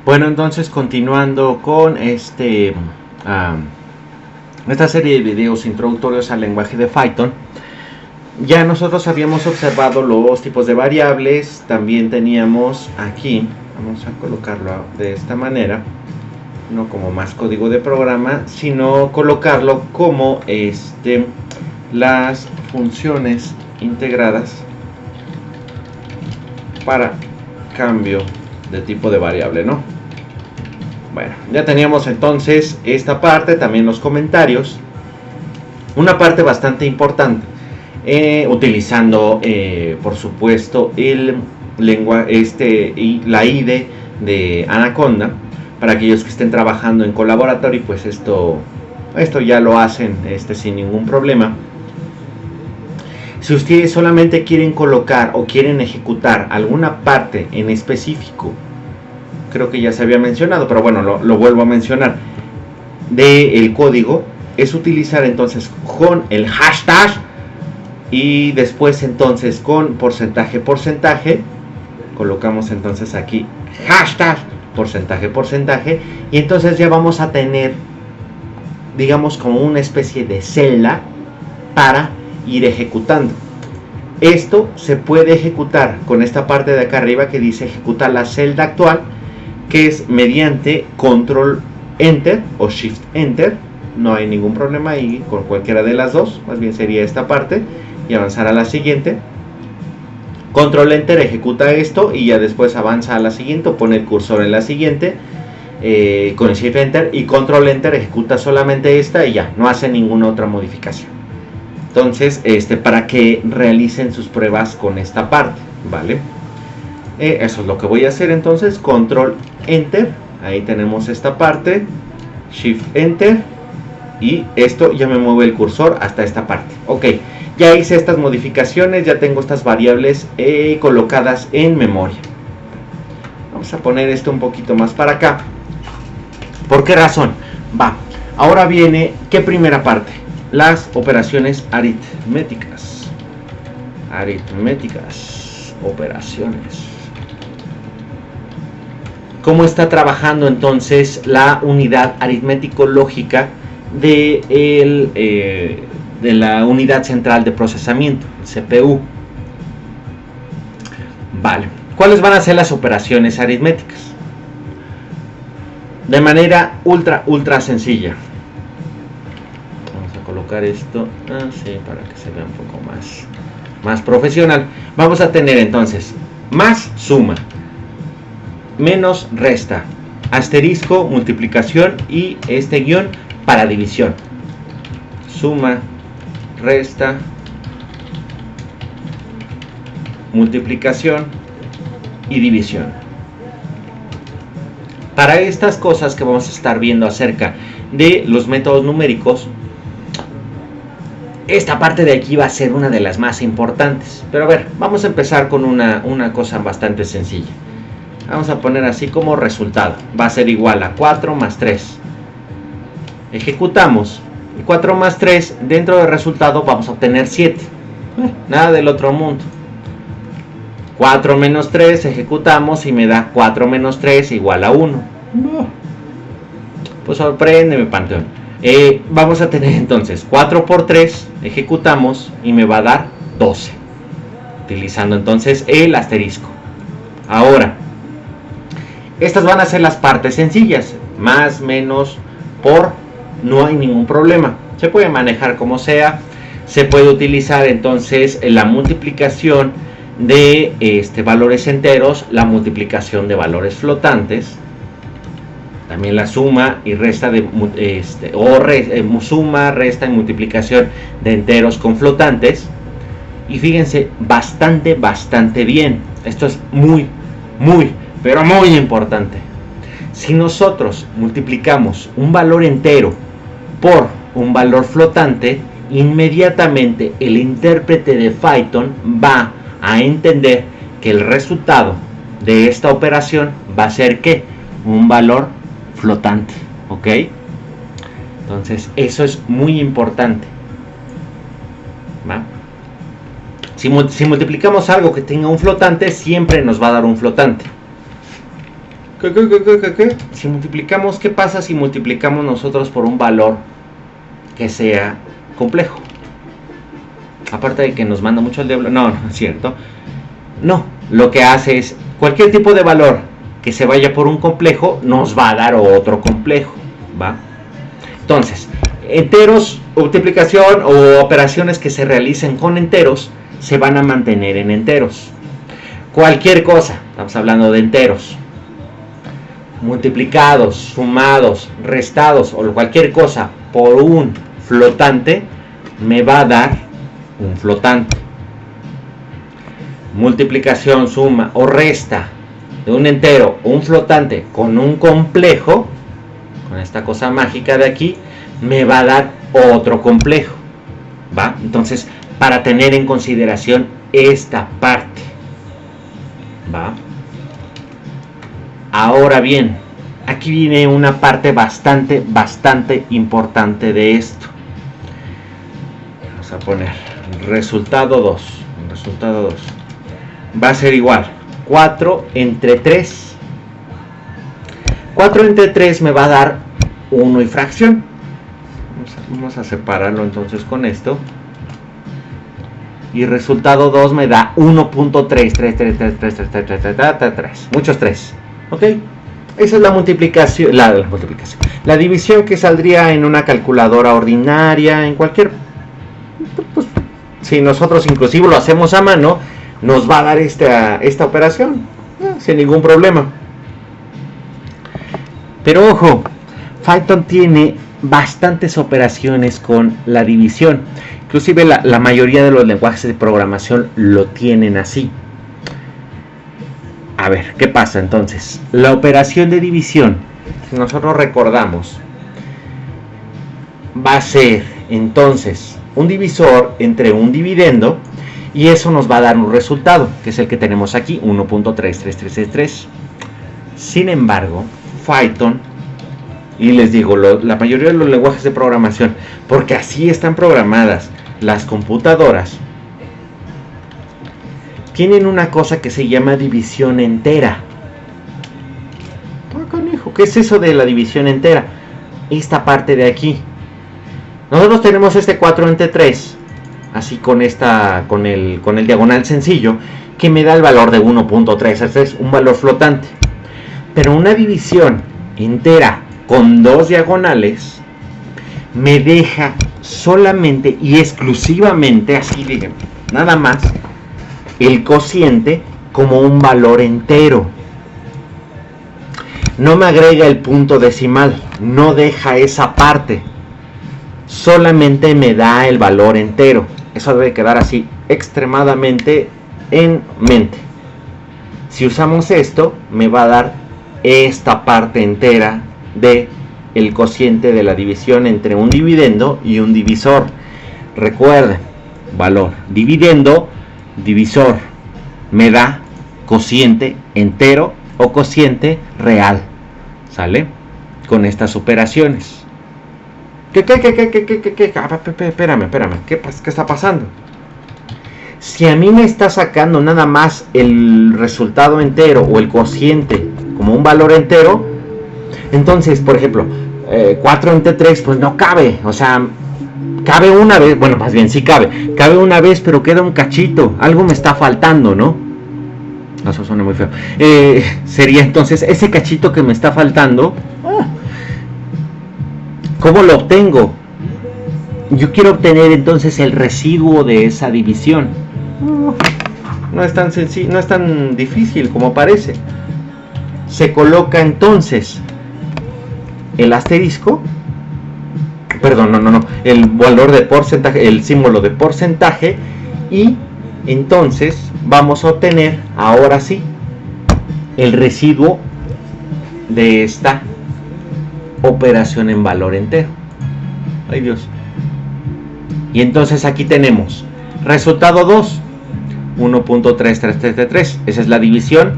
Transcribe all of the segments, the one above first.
Bueno, entonces continuando con esta serie de videos introductorios al lenguaje de Python, ya nosotros habíamos observado los tipos de variables. También teníamos aquí, vamos a colocarlo de esta manera, no como más código de programa, sino colocarlo como las funciones integradas para cambio de tipo de variable, ¿no? Bueno, ya teníamos entonces esta parte, también los comentarios, una parte bastante importante, utilizando por supuesto el la IDE de Anaconda. Para aquellos que estén trabajando en Colaboratory, pues esto ya lo hacen sin ningún problema. Si ustedes solamente quieren colocar o quieren ejecutar alguna parte en específico, creo que ya se había mencionado, pero bueno, lo vuelvo a mencionar, del código, es utilizar entonces con el hashtag y después entonces con porcentaje, colocamos entonces aquí hashtag porcentaje, y entonces ya vamos a tener, digamos, como una especie de celda para ir ejecutando. Esto se puede ejecutar con esta parte de acá arriba que dice ejecutar la celda actual, que es mediante control enter o shift enter. No hay ningún problema ahí con cualquiera de las dos, más bien sería esta parte y avanzar a la siguiente. Control enter ejecuta esto y ya después avanza a la siguiente o pone el cursor en la siguiente con el shift enter, y control enter ejecuta solamente esta y ya, no hace ninguna otra modificación. Entonces, para que realicen sus pruebas con esta parte, ¿vale? Eso es lo que voy a hacer entonces, control enter, ahí tenemos esta parte, shift enter, y esto ya me mueve el cursor hasta esta parte. Ok, ya hice estas modificaciones, ya tengo estas variables colocadas en memoria. Vamos a poner esto un poquito más para acá. ¿Por qué razón? Va, ahora viene, ¿qué primera parte? Las operaciones aritméticas. Operaciones. ¿Cómo está trabajando entonces la unidad aritmético-lógica de la unidad central de procesamiento, CPU? Vale, ¿cuáles van a ser las operaciones aritméticas? De manera ultra sencilla. Vamos a colocar esto así para que se vea un poco más profesional. Vamos a tener entonces más suma, menos resta, asterisco, multiplicación y este guión para división. Suma, resta, multiplicación y división. Para estas cosas que vamos a estar viendo acerca de los métodos numéricos, esta parte de aquí va a ser una de las más importantes. Pero a ver, vamos a empezar con una cosa bastante sencilla. Vamos a poner así como resultado. Va a ser igual a 4 más 3. Ejecutamos. 4 más 3, dentro del resultado vamos a obtener 7. Nada del otro mundo. 4 menos 3, ejecutamos y me da 4 menos 3 igual a 1. Pues sorpréndeme, Panteón. Vamos a tener entonces 4 por 3, ejecutamos y me va a dar 12. Utilizando entonces el asterisco. Ahora, estas van a ser las partes sencillas. Más, menos, por, no hay ningún problema. Se puede manejar como sea. Se puede utilizar entonces la multiplicación de valores enteros, la multiplicación de valores flotantes, también la suma y resta de suma, resta y multiplicación de enteros con flotantes. Y fíjense, bastante bien. Esto es muy importante. Si nosotros multiplicamos un valor entero por un valor flotante, inmediatamente el intérprete de Python va a entender que el resultado de esta operación va a ser ¿qué? Un valor flotante, ¿ok? Entonces eso es muy importante, ¿va? Si multiplicamos algo que tenga un flotante, siempre nos va a dar un flotante. Ok, ¿Qué? Si multiplicamos, ¿qué pasa si multiplicamos nosotros por un valor que sea complejo? Aparte de que nos manda mucho el diablo. No, no es cierto. No, lo que hace es cualquier tipo de valor que se vaya por un complejo nos va a dar otro complejo, ¿va? Entonces, enteros, multiplicación o operaciones que se realicen con enteros se van a mantener en enteros. Cualquier cosa, estamos hablando de enteros, multiplicados, sumados, restados o cualquier cosa por un flotante me va a dar un flotante. Multiplicación, suma o resta de un entero o un flotante con un complejo, con esta cosa mágica de aquí, me va a dar otro complejo, ¿va? Entonces, para tener en consideración esta parte, ¿va? Ahora bien, aquí viene una parte bastante importante de esto. Vamos a poner resultado 2. Resultado 2 va a ser igual 4 entre 3. 4 entre 3 me va a dar 1 y fracción. Vamos a separarlo entonces con esto. Y resultado 2 me da 1.3. Muchos 3. ¿Ok? Esa es la multiplicación. La división que saldría en una calculadora ordinaria, en cualquier... Pues, si nosotros inclusive lo hacemos a mano, nos va a dar esta operación. Sin ningún problema. Pero ojo, Python tiene bastantes operaciones con la división. Inclusive la mayoría de los lenguajes de programación lo tienen así. A ver, ¿qué pasa entonces? La operación de división, si nosotros recordamos, va a ser entonces un divisor entre un dividendo y eso nos va a dar un resultado, que es el que tenemos aquí, 1.33333. Sin embargo, Python, y les digo, la mayoría de los lenguajes de programación, porque así están programadas las computadoras, tienen una cosa que se llama división entera. ¿Qué es eso de la división entera? Esta parte de aquí. Nosotros tenemos este 4 entre 3, así con el diagonal sencillo, que me da el valor de 1.3, un valor flotante. Pero una división entera con dos diagonales me deja solamente y exclusivamente, así digan, nada más, el cociente como un valor entero. No me agrega el punto decimal, no deja esa parte, solamente me da el valor entero. Eso debe quedar así extremadamente en mente. Si usamos esto, me va a dar esta parte entera de el cociente de la división entre un dividendo y un divisor. Recuerden, valor dividendo, divisor, me da cociente entero o cociente real. ¿Sale? Con estas operaciones. Espérame. ¿Qué está pasando? Si a mí me está sacando nada más el resultado entero o el cociente como un valor entero, entonces, por ejemplo, 4 entre 3, pues no cabe. O sea, cabe una vez, bueno, más bien sí cabe una vez, pero queda un cachito, algo me está faltando, ¿no? Eso suena muy feo. Sería entonces ese cachito que me está faltando. ¿Cómo lo obtengo? Yo quiero obtener entonces el residuo de esa división. No es tan sencillo, no es tan difícil como parece. Se coloca entonces el asterisco, perdón, no, el valor de porcentaje, el símbolo de porcentaje, y entonces vamos a obtener ahora sí el residuo de esta operación en valor entero. Ay Dios. Y entonces aquí tenemos resultado 2, 1.3333. Esa es la división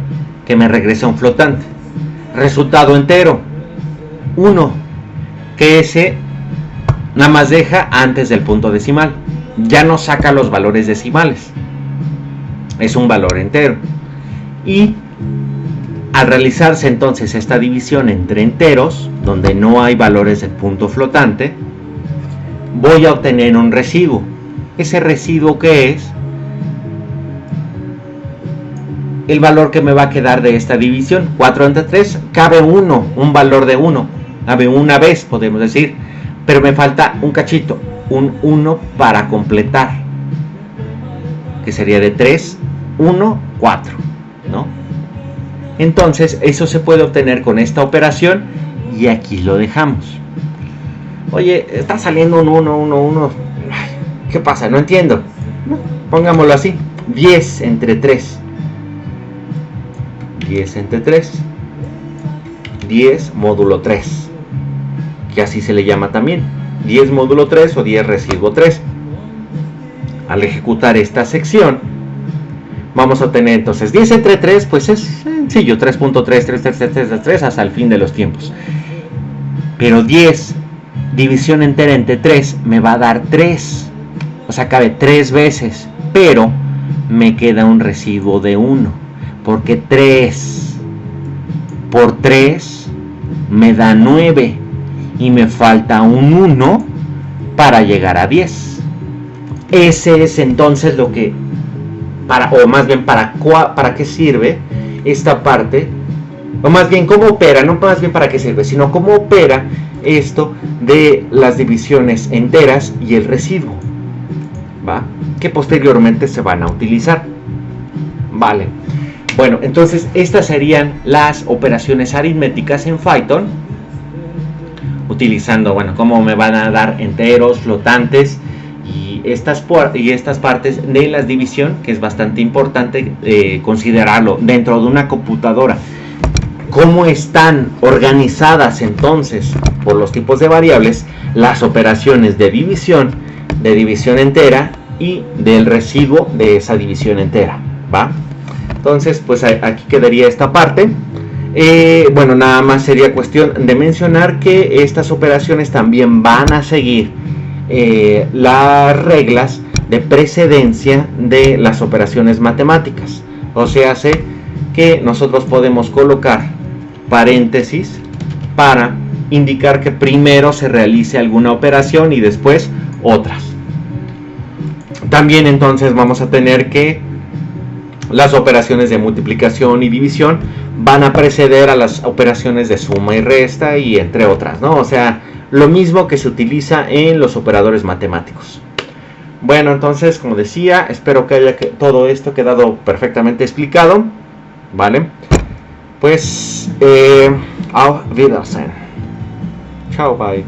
que me regresa un flotante. Resultado entero 1, que ese nada más deja antes del punto decimal, ya no saca los valores decimales, es un valor entero. Y Al realizarse entonces esta división entre enteros, donde no hay valores de punto flotante, voy a obtener un residuo. ¿Ese residuo qué es? El valor que me va a quedar de esta división. 4 entre 3, cabe 1, un valor de 1. Cabe una vez, podemos decir. Pero me falta un cachito, un 1 para completar. Que sería de 3, 1, 4, ¿no? Entonces, eso se puede obtener con esta operación y aquí lo dejamos. Oye, está saliendo un 1, 1, 1. ¿Qué pasa? No entiendo. Pongámoslo así. 10 entre 3. 10 entre 3. 10 módulo 3. Que así se le llama también. 10 módulo 3 o 10 residuo 3. Al ejecutar esta sección, vamos a obtener entonces 10 entre 3, pues es sencillo. 3.33333 hasta el fin de los tiempos. Pero 10 división entera entre 3 me va a dar 3. O sea, cabe 3 veces. Pero me queda un residuo de 1. Porque 3 por 3 me da 9. Y me falta un 1 para llegar a 10. Ese es entonces lo que... o más bien, ¿para qué sirve esta parte? O más bien, ¿cómo opera? No más bien para qué sirve, sino cómo opera esto de las divisiones enteras y el residuo, ¿va? Que posteriormente se van a utilizar. Vale. Bueno, entonces estas serían las operaciones aritméticas en Python, utilizando, bueno, cómo me van a dar enteros, flotantes y estas partes de la división, que es bastante importante considerarlo dentro de una computadora. Cómo están organizadas entonces por los tipos de variables las operaciones de división entera y del residuo de esa división entera, ¿va? Entonces, pues aquí quedaría esta parte. Bueno, nada más sería cuestión de mencionar que estas operaciones también van a seguir las reglas de precedencia de las operaciones matemáticas. O sea, sé que nosotros podemos colocar paréntesis para indicar que primero se realice alguna operación y después otras. También entonces vamos a tener que las operaciones de multiplicación y división van a preceder a las operaciones de suma y resta y entre otras, ¿no? O sea, lo mismo que se utiliza en los operadores matemáticos. Bueno, entonces, como decía, espero que haya todo esto quedado perfectamente explicado, ¿vale? Pues, auf Wiedersehen. Chao, bye.